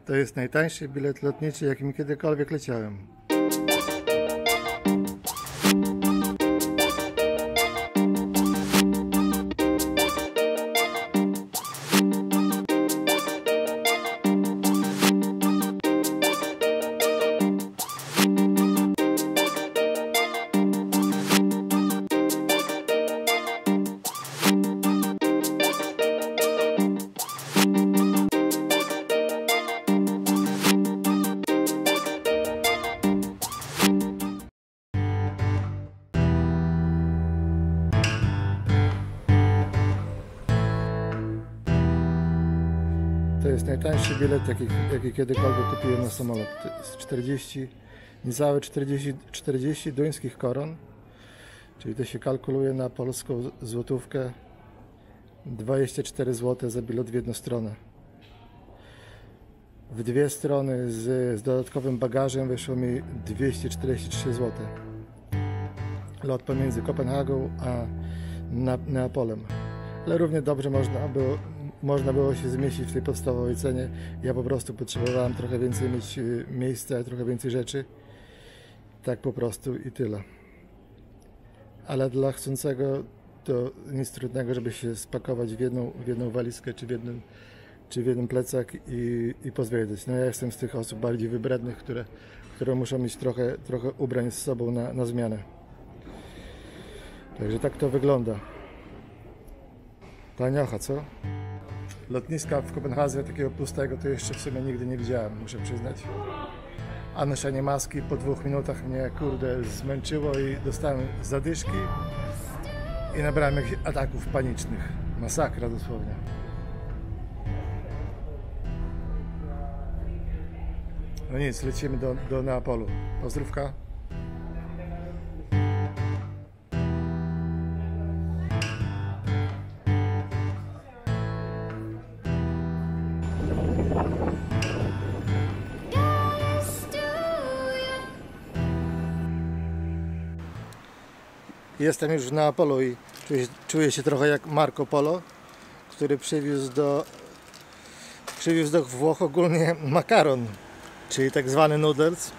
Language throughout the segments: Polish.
To jest najtańszy bilet lotniczy, jakim kiedykolwiek leciałem. To jest najtańszy bilet, jaki kiedykolwiek kupiłem na samolot. To jest niecałe 40 duńskich koron, czyli to się kalkuluje na polską złotówkę 24 zł za bilet w jedną stronę. W dwie strony z dodatkowym bagażem wyszło mi 243 zł. Lot pomiędzy Kopenhagą a Neapolem. Ale równie dobrze można było się zmieścić w tej podstawowej cenie. Ja po prostu potrzebowałem trochę więcej mieć miejsca, trochę więcej rzeczy. Tak po prostu i tyle. Ale dla chcącego to nic trudnego, żeby się spakować w jedną walizkę czy w jeden plecak i pozwiedzać. No ja jestem z tych osób bardziej wybrednych, które muszą mieć trochę ubrań z sobą na zmianę. Także tak to wygląda. Taniocha, co? Lotniska w Kopenhadze takiego pustego to jeszcze w sumie nigdy nie widziałem, muszę przyznać. A noszenie maski po 2 minutach mnie kurde zmęczyło i dostałem zadyszki i nabrałem jakichś ataków panicznych. Masakra dosłownie. No nic, lecimy do Neapolu. Pozdrówka. Jestem już w Neapolu i czuję się trochę jak Marco Polo, który przywiózł do Włoch ogólnie makaron, czyli tak zwany noodles.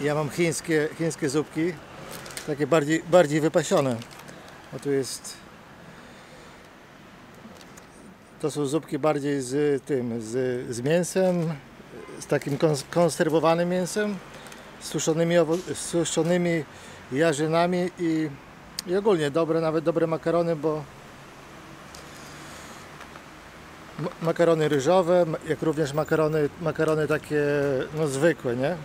Ja mam chińskie zupki, takie bardziej wypasione. O, to są zupki bardziej z mięsem, z takim konserwowanym mięsem, suszonymi jarzynami i ogólnie nawet dobre makarony, bo makarony ryżowe, jak również makarony takie no zwykłe, nie?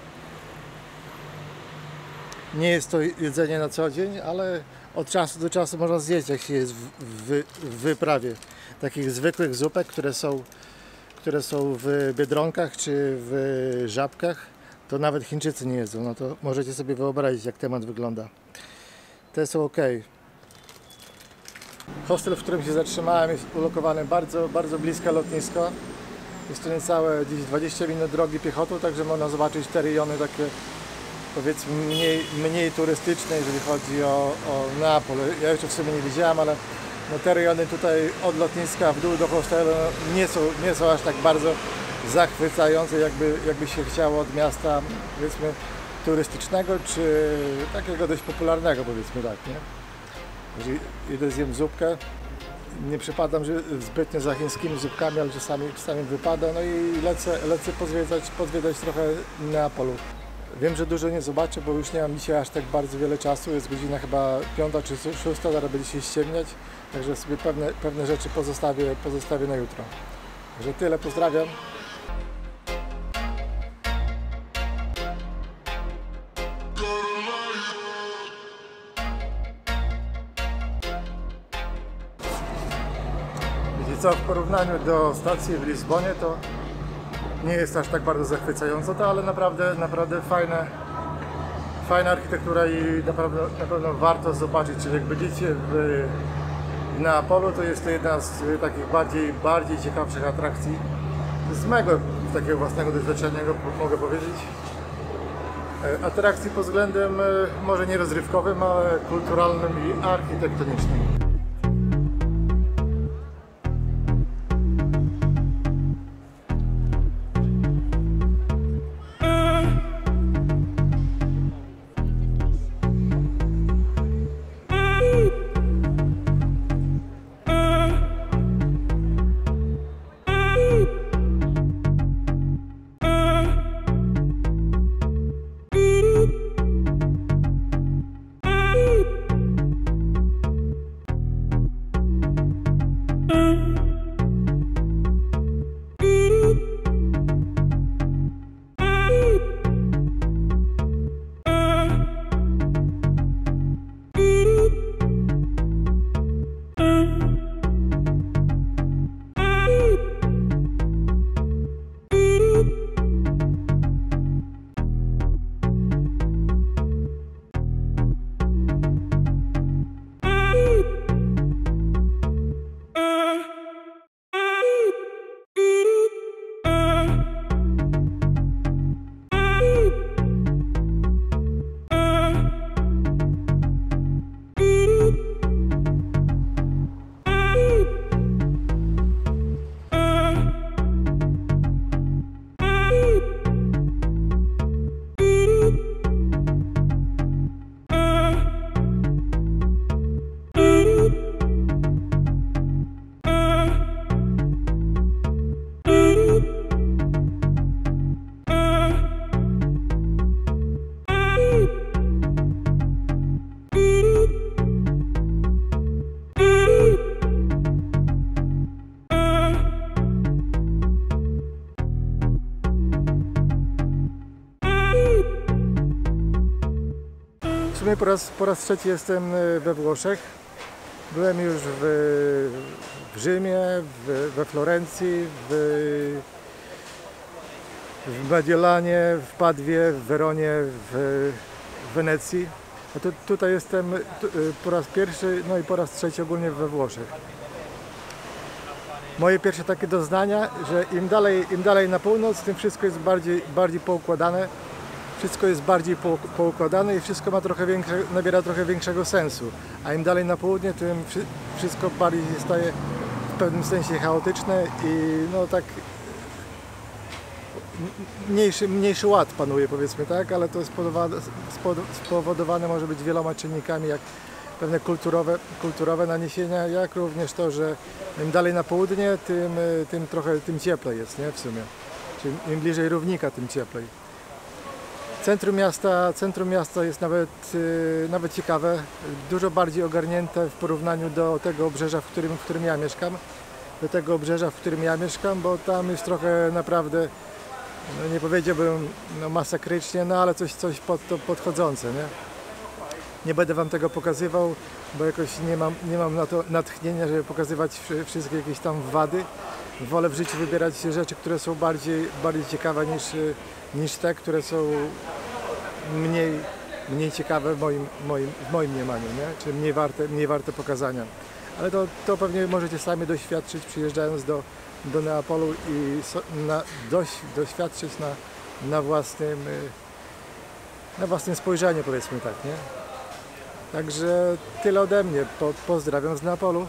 Nie jest to jedzenie na co dzień, ale od czasu do czasu można zjeść, jak się jest w wyprawie. Takich zwykłych zupek, które są w Biedronkach czy w Żabkach, to nawet Chińczycy nie jedzą. No to możecie sobie wyobrazić, jak temat wygląda. Te są ok. Hostel, w którym się zatrzymałem, jest ulokowany bardzo blisko lotniska. Jest to niecałe gdzieś 20 minut drogi piechotą, także można zobaczyć te rejony takie, powiedzmy, mniej turystyczne, jeżeli chodzi o Neapol. Ja jeszcze w sumie nie widziałem, ale no te rejony tutaj od lotniska w dół do hostelu nie są aż tak bardzo zachwycające, jakby się chciało od miasta, powiedzmy, turystycznego, czy takiego dość popularnego, powiedzmy tak, nie? Jeżeli idę zjem zupkę, nie przepadam zbytnio za chińskimi zupkami, ale czasami wypada, no i lecę pozwiedzać trochę Neapolu. Wiem, że dużo nie zobaczę, bo już nie mam dzisiaj aż tak bardzo wiele czasu, jest godzina chyba 5 czy 6, zaraz będzie się ściemniać, także sobie pewne rzeczy pozostawię na jutro. Także tyle, pozdrawiam. Co, w porównaniu do stacji w Lizbonie to nie jest aż tak bardzo zachwycająco, ale naprawdę fajna architektura i na pewno warto zobaczyć. Czyli jak będziecie w Neapolu, to jest to jedna z takich bardziej ciekawszych atrakcji z mego takiego własnego doświadczenia, mogę powiedzieć. Atrakcji pod względem może nie rozrywkowym, ale kulturalnym i architektonicznym. sumie po raz trzeci jestem we Włoszech. Byłem już w Rzymie, we Florencji, w Mediolanie, w Padwie, w Weronie, w Wenecji. A tutaj jestem po raz pierwszy, no i po raz trzeci ogólnie we Włoszech. Moje pierwsze takie doznania, że im dalej na północ, tym wszystko jest bardziej poukładane. Wszystko jest bardziej poukładane i wszystko ma nabiera trochę większego sensu. A im dalej na południe, tym wszystko bardziej staje w pewnym sensie chaotyczne i no tak mniejszy ład panuje, powiedzmy tak, ale to jest spowodowane może być wieloma czynnikami, jak pewne kulturowe naniesienia, jak również to, że im dalej na południe, tym cieplej jest, nie, w sumie. Czyli im bliżej równika, tym cieplej. Centrum miasta jest nawet ciekawe, dużo bardziej ogarnięte w porównaniu do tego obrzeża, w którym ja mieszkam. Do tego obrzeża, w którym ja mieszkam, bo tam jest trochę naprawdę, no nie powiedziałbym no masakrycznie, no ale coś pod to podchodzące, nie? Nie będę wam tego pokazywał, bo jakoś nie mam na to natchnienia, żeby pokazywać wszystkie jakieś tam wady. Wolę w życiu wybierać rzeczy, które są bardziej ciekawe niż te, które są mniej ciekawe w moim mniemaniu, nie? Czy mniej warte pokazania. Ale to pewnie możecie sami doświadczyć, przyjeżdżając do Neapolu i doświadczyć na własnym spojrzeniu, powiedzmy tak, nie? Także tyle ode mnie. Pozdrawiam z Neapolu.